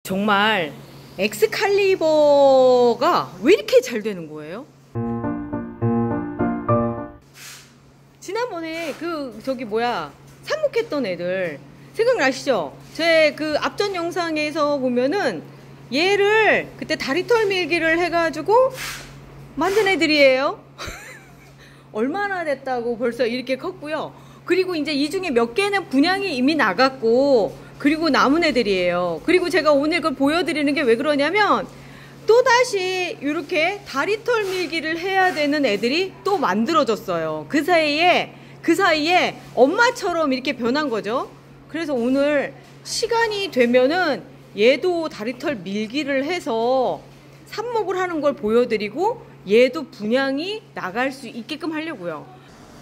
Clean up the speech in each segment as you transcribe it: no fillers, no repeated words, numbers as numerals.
정말 엑스칼리버가 왜 이렇게 잘 되는 거예요? 지난번에 삽목했던 애들 생각나시죠? 제 그 앞전 영상에서 보면은 얘를 그때 다리털 밀기를 해가지고 만든 애들이에요. 얼마나 됐다고 벌써 이렇게 컸고요. 그리고 이제 이 중에 몇 개는 분양이 이미 나갔고, 그리고 남은 애들이에요. 그리고 제가 오늘 그걸 보여드리는 게 왜 그러냐면, 또다시 이렇게 다리털 밀기를 해야 되는 애들이 또 만들어졌어요. 그 사이에 엄마처럼 이렇게 변한 거죠. 그래서 오늘 시간이 되면은 얘도 다리털 밀기를 해서 삽목을 하는 걸 보여드리고, 얘도 분양이 나갈 수 있게끔 하려고요.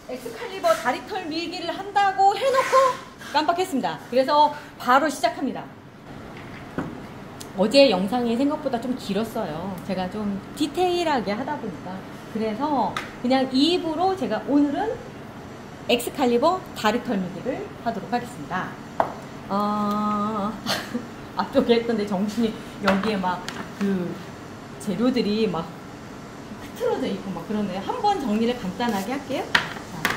엑스칼리버 다리털 밀기를 한다고 해놓고 깜빡했습니다. 그래서 바로 시작합니다. 어제 영상이 생각보다 좀 길었어요. 제가 좀 디테일하게 하다 보니까. 그래서 그냥 이 입으로 제가 오늘은 엑스칼리버 다리털 밀기를 하도록 하겠습니다. 앞쪽에 했던데 정신이 여기에 막 그 재료들이 막 흐트러져 있고 막 그러네요. 한번 정리를 간단하게 할게요. 자,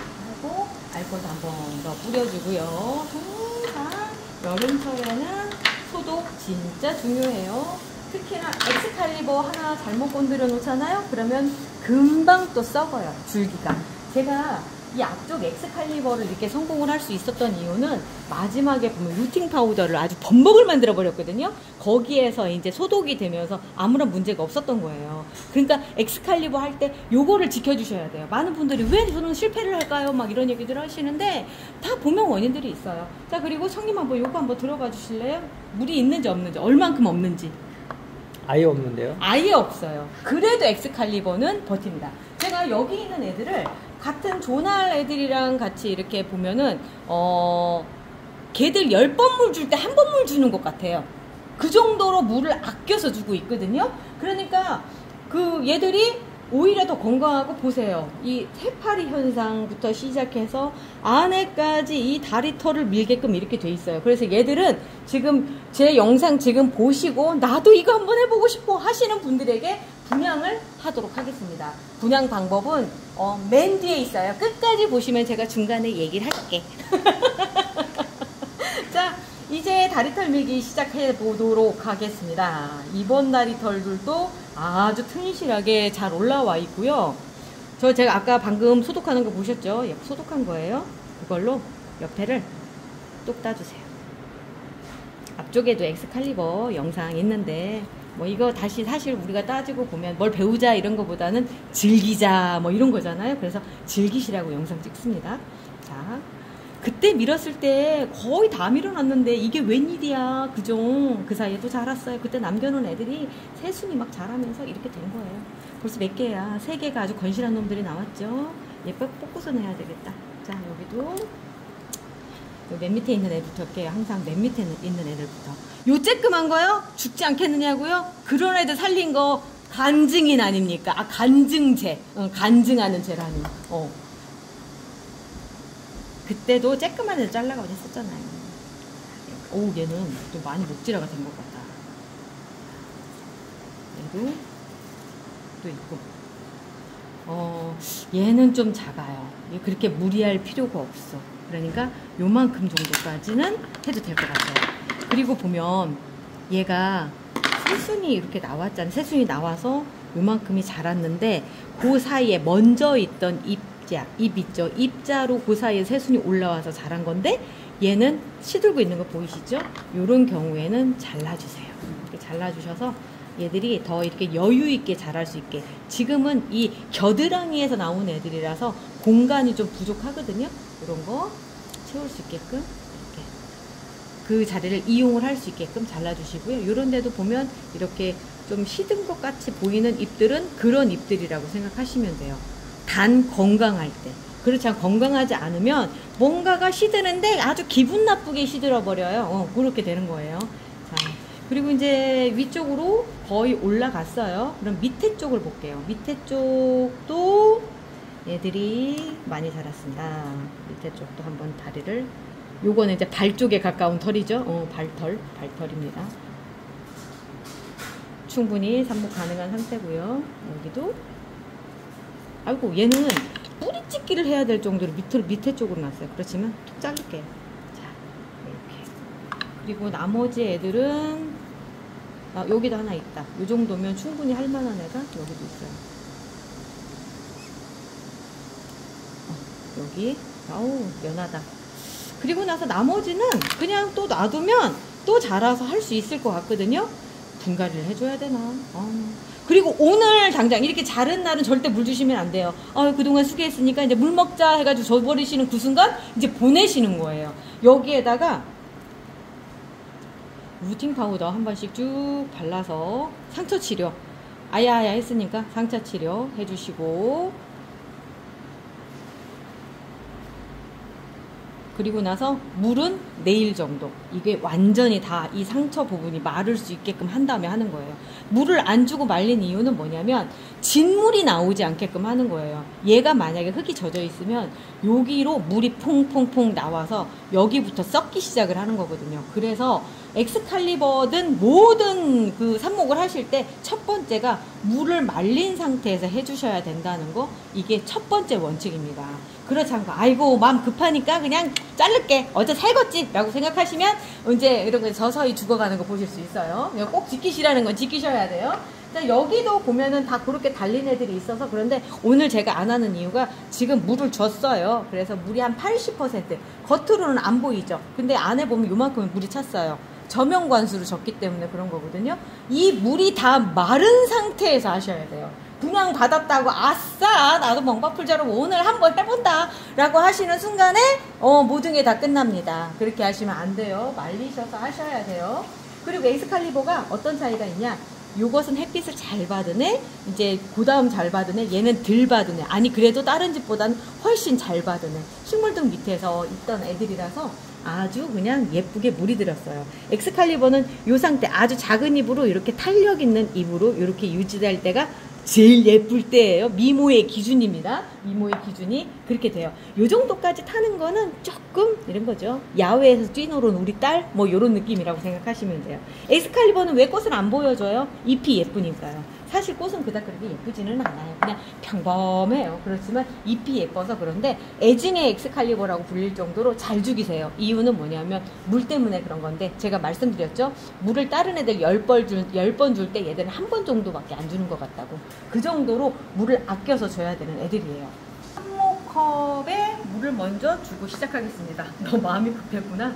하고 알코올도 한번 더 뿌려주고요. 항상 여름철에는 소독 진짜 중요해요. 특히나 엑스칼리버 하나 잘못 건드려 놓잖아요. 그러면 금방 또 썩어요, 줄기가. 제가 이 앞쪽 엑스칼리버를 이렇게 성공을 할 수 있었던 이유는 마지막에 보면 루팅 파우더를 아주 범벅을 만들어 버렸거든요. 거기에서 이제 소독이 되면서 아무런 문제가 없었던 거예요. 그러니까 엑스칼리버 할 때 요거를 지켜주셔야 돼요. 많은 분들이 왜 저는 실패를 할까요? 막 이런 얘기들 하시는데 다 보면 원인들이 있어요. 자, 그리고 청님 한번 요거 한번 들어봐 주실래요? 물이 있는지 없는지, 얼만큼 없는지. 아예 없는데요? 아예 없어요. 그래도 엑스칼리버는 버팁니다. 제가 여기 있는 애들을 같은 조날 애들이랑 같이 이렇게 보면은 걔들 10번 물 줄 때 한 번 물 주는 것 같아요. 그 정도로 물을 아껴서 주고 있거든요. 그러니까 그 얘들이 오히려 더 건강하고, 보세요. 이 해파리 현상부터 시작해서 안에까지 이 다리털을 밀게끔 이렇게 돼 있어요. 그래서 얘들은 지금 제 영상 지금 보시고 나도 이거 한번 해보고 싶어 하시는 분들에게 분양을 하도록 하겠습니다. 분양 방법은 맨 뒤에 있어요. 끝까지 보시면 제가 중간에 얘기를 할게. 자, 이제 다리털 밀기 시작해 보도록 하겠습니다. 이번 다리털들도 아주 튼실하게 잘 올라와 있고요. 제가 아까 방금 소독하는 거 보셨죠? 소독한 거예요. 그걸로 옆에를 뚝 따주세요. 앞쪽에도 엑스칼리버 영상 있는데 뭐 이거 다시 사실 우리가 따지고 보면 뭘 배우자 이런 거보다는 즐기자 뭐 이런 거잖아요. 그래서 즐기시라고 영상 찍습니다. 자, 그때 밀었을 때 거의 다 밀어놨는데 이게 웬일이야, 그죠? 그 사이에 또 자랐어요. 그때 남겨놓은 애들이 새순이 막 자라면서 이렇게 된 거예요. 벌써 몇 개야? 3개가 아주 건실한 놈들이 나왔죠? 얘 뽑고서 내야 되겠다. 자, 여기도 맨 밑에 있는 애부터 할게요. 항상 맨 밑에 있는 애들부터. 요 쬐끄만 거요? 죽지 않겠느냐고요? 그런 애들 살린 거 간증인 아닙니까? 아, 간증제. 간증하는 제라니. 그때도 쬐끄만 애들 잘라가지고 했었잖아요. 오, 얘는 좀 많이 목질화가 된 것 같다. 얘도 또 있고. 얘는 좀 작아요. 그렇게 무리할 필요가 없어. 그러니까 요만큼 정도까지는 해도 될 것 같아요. 그리고 보면 얘가 새순이 이렇게 나왔잖아요. 새순이 나와서 요만큼이 자랐는데 그 사이에 먼저 있던 잎 있죠. 입자로 그 사이에 새순이 올라와서 자란 건데 얘는 시들고 있는 거 보이시죠? 요런 경우에는 잘라주세요. 이렇게 잘라주셔서 얘들이 더 이렇게 여유 있게 자랄 수 있게. 지금은 이 겨드랑이에서 나온 애들이라서 공간이 좀 부족하거든요. 이런 거 채울 수 있게끔 이렇게 그 자리를 이용을 할 수 있게끔 잘라주시고요. 이런 데도 보면 이렇게 좀 시든 것 같이 보이는 잎들은 그런 잎들이라고 생각하시면 돼요. 단 건강할 때. 그렇지 않고 건강하지 않으면 뭔가가 시드는데 아주 기분 나쁘게 시들어 버려요. 그렇게 되는 거예요. 자, 그리고 이제 위쪽으로 거의 올라갔어요. 그럼 밑에 쪽을 볼게요. 밑에 쪽도 얘들이 많이 자랐습니다. 밑에 쪽도 한번 다리를, 요거는 이제 발 쪽에 가까운 털이죠. 발털입니다. 충분히 삽목 가능한 상태고요. 여기도 아이고 얘는 뿌리 찢기를 해야 될 정도로 밑에 쪽으로 놨어요. 그렇지만 툭 자를게요. 자 이렇게. 그리고 나머지 애들은 여기도 하나 있다. 이 정도면 충분히 할 만한 애가 여기도 있어요. 여기 아우 연하다. 그리고 나서 나머지는 그냥 또 놔두면 또 자라서 할 수 있을 것 같거든요. 분갈이를 해줘야 되나? 그리고 오늘 당장 이렇게 자른 날은 절대 물 주시면 안 돼요. 그동안 수고했으니까 이제 물 먹자 해가지고 줘버리시는 그 순간 이제 보내시는 거예요. 여기에다가 루팅 파우더 한 번씩 쭉 발라서 상처 치료 아야아야 했으니까 상처 치료 해주시고, 그리고 나서 물은 내일 정도, 이게 완전히 다 이 상처 부분이 마를 수 있게끔 한 다음에 하는 거예요. 물을 안 주고 말린 이유는 뭐냐면 진물이 나오지 않게끔 하는 거예요. 얘가 만약에 흙이 젖어 있으면 여기로 물이 퐁퐁퐁 나와서 여기부터 썩기 시작을 하는 거거든요. 그래서 엑스칼리버든 모든 그 삽목을 하실 때 첫 번째가 물을 말린 상태에서 해주셔야 된다는 거, 이게 첫 번째 원칙입니다. 그렇지 않고 아이고 마음 급하니까 그냥 자를게 어제 살겄지 라고 생각하시면 이제 이렇게 서서히 죽어가는 거 보실 수 있어요. 꼭 지키시라는 건 지키셔야 돼요. 자, 여기도 보면은 다 그렇게 달린 애들이 있어서, 그런데 오늘 제가 안 하는 이유가 지금 물을 줬어요. 그래서 물이 한 80%, 겉으로는 안 보이죠. 근데 안에 보면 요만큼은 물이 찼어요. 저명관수로 줬기 때문에 그런 거거든요. 이 물이 다 마른 상태에서 하셔야 돼요. 그냥 받았다고 아싸 나도 멍바풀자로 오늘 한번 해본다 라고 하시는 순간에 모든 게 다 끝납니다. 그렇게 하시면 안 돼요. 말리셔서 하셔야 돼요. 그리고 엑스칼리버가 어떤 차이가 있냐, 요것은 햇빛을 잘 받은 애, 이제 그 다음 잘 받은 애, 얘는 덜 받은 애. 아니 그래도 다른 집보다는 훨씬 잘 받은 애. 식물등 밑에서 있던 애들이라서 아주 그냥 예쁘게 물이 들었어요. 엑스칼리버는 요 상태, 아주 작은 잎으로 이렇게 탄력 있는 잎으로 이렇게 유지될 때가 제일 예쁠 때예요. 미모의 기준입니다. 미모의 기준이 그렇게 돼요. 요 정도까지 타는 거는 조금 이런 거죠. 야외에서 뛰노는 우리 딸 뭐 요런 느낌이라고 생각하시면 돼요. 엑스칼리버는 왜 꽃을 안 보여줘요? 잎이 예쁘니까요. 사실 꽃은 그닥 그렇게 예쁘지는 않아요. 그냥 평범해요. 그렇지만 잎이 예뻐서. 그런데 애증의 엑스칼리버라고 불릴 정도로 잘 죽이세요. 이유는 뭐냐면 물 때문에 그런 건데, 제가 말씀드렸죠. 물을 다른 애들 10번 줄 때 얘들은 한 번 정도밖에 안 주는 것 같다고. 그 정도로 물을 아껴서 줘야 되는 애들이에요. 삽목컵에 물을 먼저 주고 시작하겠습니다. 너 마음이 급했구나.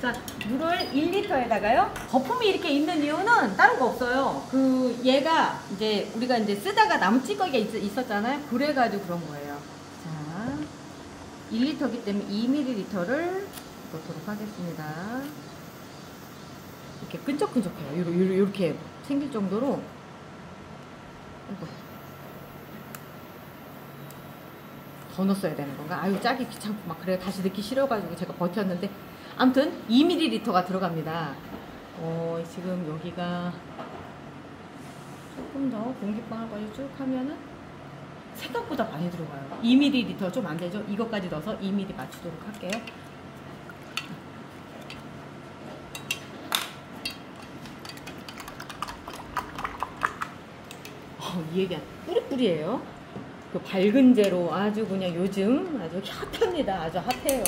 자, 물을 1리터에다가요. 거품이 이렇게 있는 이유는 다른 거 없어요. 얘가 이제 우리가 이제 쓰다가 남은 찌꺼기가 있었잖아요. 그래가지고 그런 거예요. 자, 1리터기 때문에 2ml를 넣도록 하겠습니다. 이렇게 끈적끈적해요. 이렇게 생길 정도로. 더 넣었어야 되는 건가? 아유, 짜기 귀찮고 막 그래 다시 넣기 싫어가지고 제가 버텼는데, 아무튼 2ml가 들어갑니다. 지금 여기가 조금 더 공기방울까지 쭉 하면은 생각보다 많이 들어가요. 2ml 좀 안 되죠? 이것까지 넣어서 2ml 맞추도록 할게요. 이 얘기야 뿌리뿌리예요. 그 밝은 재로 아주 그냥 요즘 아주 핫합니다. 아주 핫해요.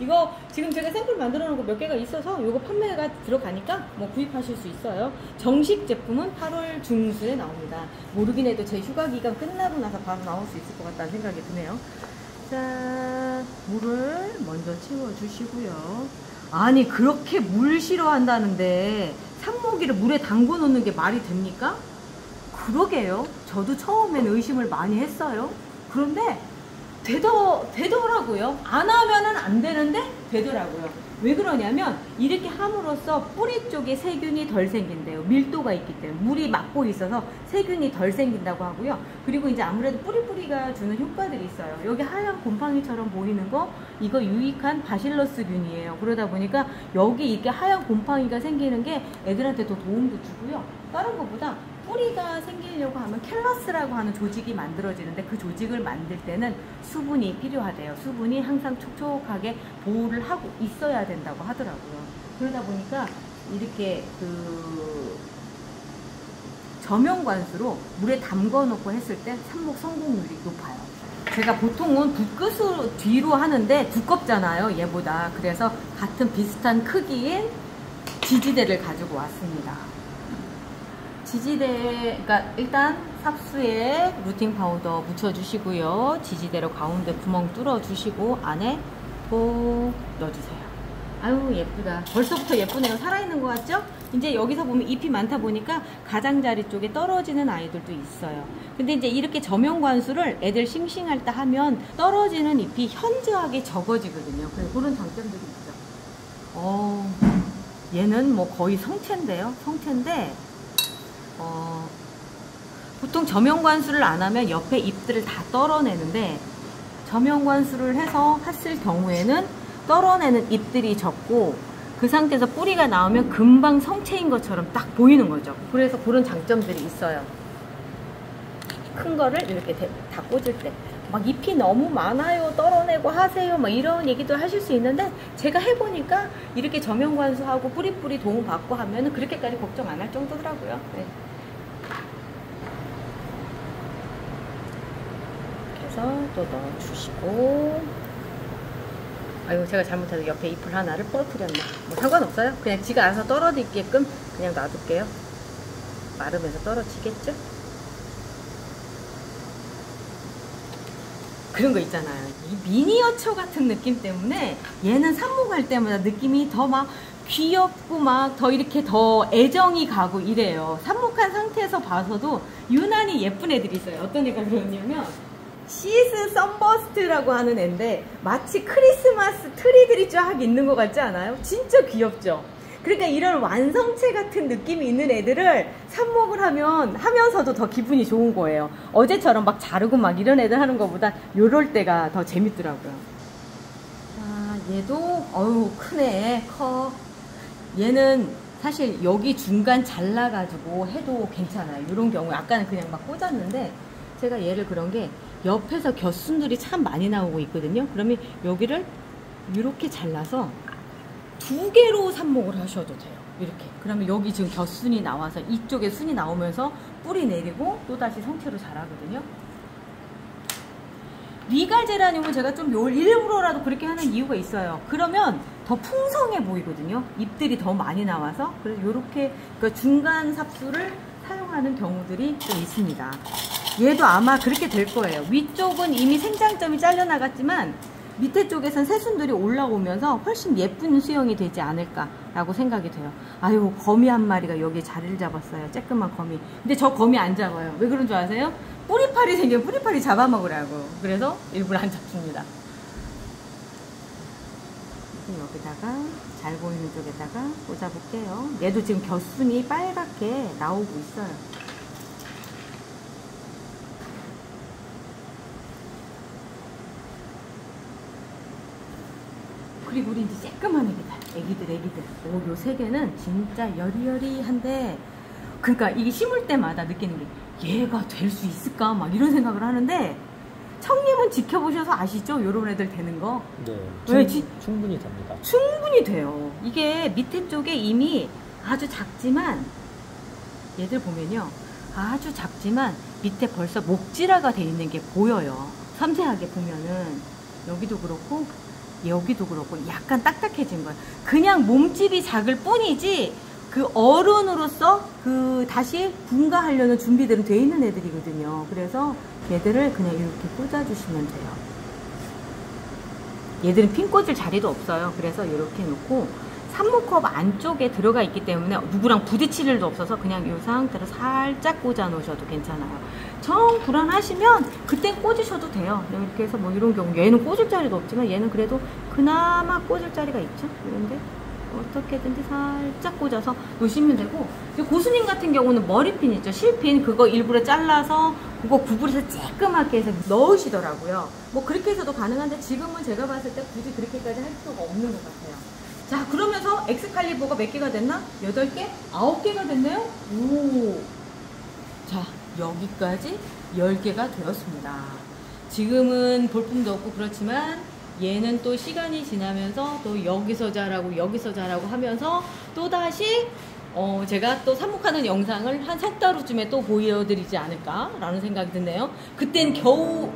이거 지금 제가 샘플 만들어 놓은 거 몇 개가 있어서 요거 판매가 들어가니까 뭐 구입하실 수 있어요. 정식 제품은 8월 중순에 나옵니다. 모르긴 해도 제 휴가 기간 끝나고 나서 바로 나올 수 있을 것 같다는 생각이 드네요. 자, 물을 먼저 채워 주시고요. 아니 그렇게 물 싫어한다는데 삽모기를 물에 담궈 놓는 게 말이 됩니까? 그러게요. 저도 처음엔 의심을 많이 했어요. 그런데 되더라고요. 안 하면은 안 되는데 되더라고요. 왜 그러냐면 이렇게 함으로써 뿌리 쪽에 세균이 덜 생긴대요. 밀도가 있기 때문에 물이 막고 있어서 세균이 덜 생긴다고 하고요. 그리고 이제 아무래도 뿌리가 주는 효과들이 있어요. 여기 하얀 곰팡이처럼 보이는 거, 이거 유익한 바실러스균이에요. 그러다 보니까 여기 이렇게 하얀 곰팡이가 생기는 게 애들한테 더 도움도 주고요. 다른 것보다 뿌리가 생기려고 하면 캘러스라고 하는 조직이 만들어지는데, 그 조직을 만들 때는 수분이 필요하대요. 수분이 항상 촉촉하게 보호를 하고 있어야 된다고 하더라고요. 그러다 보니까 이렇게 저면관수로 물에 담궈 놓고 했을 때 삽목 성공률이 높아요. 제가 보통은 붓끝으로 뒤로 하는데 두껍잖아요, 얘보다. 그래서 같은 비슷한 크기인 지지대를 가지고 왔습니다. 지지대, 그러니까 일단 삽수에 루팅 파우더 묻혀주시고요. 지지대로 가운데 구멍 뚫어주시고 안에 꼭 넣어주세요. 아유, 예쁘다. 벌써부터 예쁘네요. 살아있는 것 같죠? 이제 여기서 보면 잎이 많다 보니까 가장자리 쪽에 떨어지는 아이들도 있어요. 근데 이제 이렇게 저면관수를 애들 싱싱할 때 하면 떨어지는 잎이 현저하게 적어지거든요. 그래서 그런 장점들이 있죠. 얘는 뭐 거의 성체인데요. 성체인데 보통 저면관수를 안 하면 옆에 잎들을 다 떨어내는데, 저면관수를 해서 했을 경우에는 떨어내는 잎들이 적고 그 상태에서 뿌리가 나오면 금방 성체인 것처럼 딱 보이는 거죠. 그래서 그런 장점들이 있어요. 큰 거를 이렇게 다 꽂을 때 막 잎이 너무 많아요, 떨어내고 하세요, 막 이런 얘기도 하실 수 있는데, 제가 해보니까 이렇게 저면관수하고 뿌리 도움받고 하면은 그렇게까지 걱정 안 할 정도더라고요. 네. 그래서 또 넣어주시고, 아이고, 제가 잘못해서 옆에 잎을 하나를 부러뜨렸네. 뭐 상관없어요. 그냥 지가 알아서 떨어지게끔 그냥 놔둘게요. 마르면서 떨어지겠죠? 그런 거 있잖아요. 이 미니어처 같은 느낌 때문에 얘는 삽목할 때마다 느낌이 더 막 귀엽고 막 더 이렇게 더 애정이 가고 이래요. 삽목한 상태에서 봐서도 유난히 예쁜 애들이 있어요. 어떤 애가 그러냐면 시스 썬버스트라고 하는 애인데 마치 크리스마스 트리들이 쫙 있는 것 같지 않아요? 진짜 귀엽죠? 그러니까 이런 완성체 같은 느낌이 있는 애들을 삽목을 하면서도 더 기분이 좋은 거예요. 어제처럼 막 자르고 막 이런 애들 하는 것보다 요럴 때가 더 재밌더라고요. 자, 얘도 어우 크네. 커. 얘는 사실 여기 중간 잘라가지고 해도 괜찮아요. 이런 경우에 아까는 그냥 막 꽂았는데, 제가 얘를 그런 게 옆에서 곁순들이 참 많이 나오고 있거든요. 그러면 여기를 이렇게 잘라서 2개로 삽목을 하셔도 돼요. 이렇게. 그러면 여기 지금 곁순이 나와서 이쪽에 순이 나오면서 뿌리 내리고 또다시 성체로 자라거든요. 리갈 제라늄은 제가 좀 일부러라도 그렇게 하는 이유가 있어요. 그러면 더 풍성해 보이거든요. 잎들이 더 많이 나와서. 그래서 이렇게 그러니까 중간 삽수를 사용하는 경우들이 좀 있습니다. 얘도 아마 그렇게 될 거예요. 위쪽은 이미 생장점이 잘려나갔지만 밑에 쪽에선 새순들이 올라오면서 훨씬 예쁜 수영이 되지 않을까라고 생각이 돼요. 아유, 거미 한 마리가 여기에 자리를 잡았어요. 쬐끄만 거미. 근데 저 거미 안 잡아요. 왜 그런 줄 아세요? 뿌리팔이 생기면 뿌리팔이 잡아먹으라고. 그래서 일부러 안 잡습니다. 여기다가 잘 보이는 쪽에다가 꽂아볼게요. 얘도 지금 곁순이 빨갛게 나오고 있어요. 그리고 우리 이제 쬐끄만 애기들. 오, 요 3개는 진짜 여리여리한데, 그러니까 이게 심을 때마다 느끼는 게 얘가 될 수 있을까? 막 이런 생각을 하는데, 청님은 지켜보셔서 아시죠? 요런 애들 되는 거. 네, 충분히 됩니다. 충분히 돼요. 이게 밑에 쪽에 이미 아주 작지만, 얘들 보면요, 아주 작지만 밑에 벌써 목질화가 돼 있는 게 보여요. 섬세하게 보면은. 여기도 그렇고 여기도 그렇고 약간 딱딱해진 거예요. 그냥 몸집이 작을 뿐이지 그 어른으로서 그 다시 분가하려는 준비들은 돼 있는 애들이거든요. 그래서 얘들을 그냥 이렇게 꽂아주시면 돼요. 얘들은 핀 꽂을 자리도 없어요. 그래서 이렇게 놓고 삽목컵 안쪽에 들어가 있기 때문에 누구랑 부딪힐 일도 없어서 그냥 이 상태로 살짝 꽂아 놓으셔도 괜찮아요. 정 불안하시면 그땐 꽂으셔도 돼요. 이렇게 해서 뭐 이런 경우, 얘는 꽂을 자리도 없지만 얘는 그래도 그나마 꽂을 자리가 있죠. 이런데 어떻게든지 살짝 꽂아서 놓으시면 되고, 고수님 같은 경우는 머리핀 있죠, 실핀, 그거 일부러 잘라서 그거 구부려서 쬐끄맣게 해서 넣으시더라고요. 뭐 그렇게 해서도 가능한데 지금은 제가 봤을 때 굳이 그렇게까지 할 필요가 없는 것 같아요. 자, 그러면서 엑스칼리버가 몇 개가 됐나? 8개? 9개가 됐네요? 오! 자, 여기까지 10개가 되었습니다. 지금은 볼품도 없고 그렇지만 얘는 또 시간이 지나면서 또 여기서 자라고 여기서 자라고 하면서 또다시 제가 또 삽목하는 영상을 한 석 달 후쯤에 또 보여드리지 않을까라는 생각이 드네요. 그땐 겨울?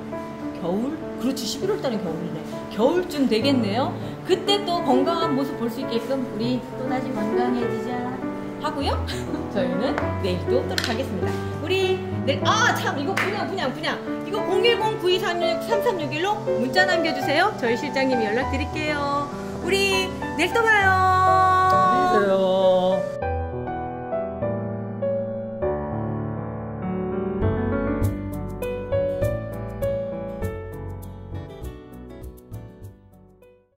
그렇지, 11월 달은 겨울이네. 겨울쯤 되겠네요. 그때 또 건강한 모습 볼 수 있게끔 우리 또다시 건강해지자 하고요. 저희는 내일 또 오도록 하겠습니다. 우리 내일, 참, 이거 분양. 이거 010-9236-3361로 문자 남겨주세요. 저희 실장님이 연락드릴게요. 우리 내일 또 봐요. 안녕히 계세요.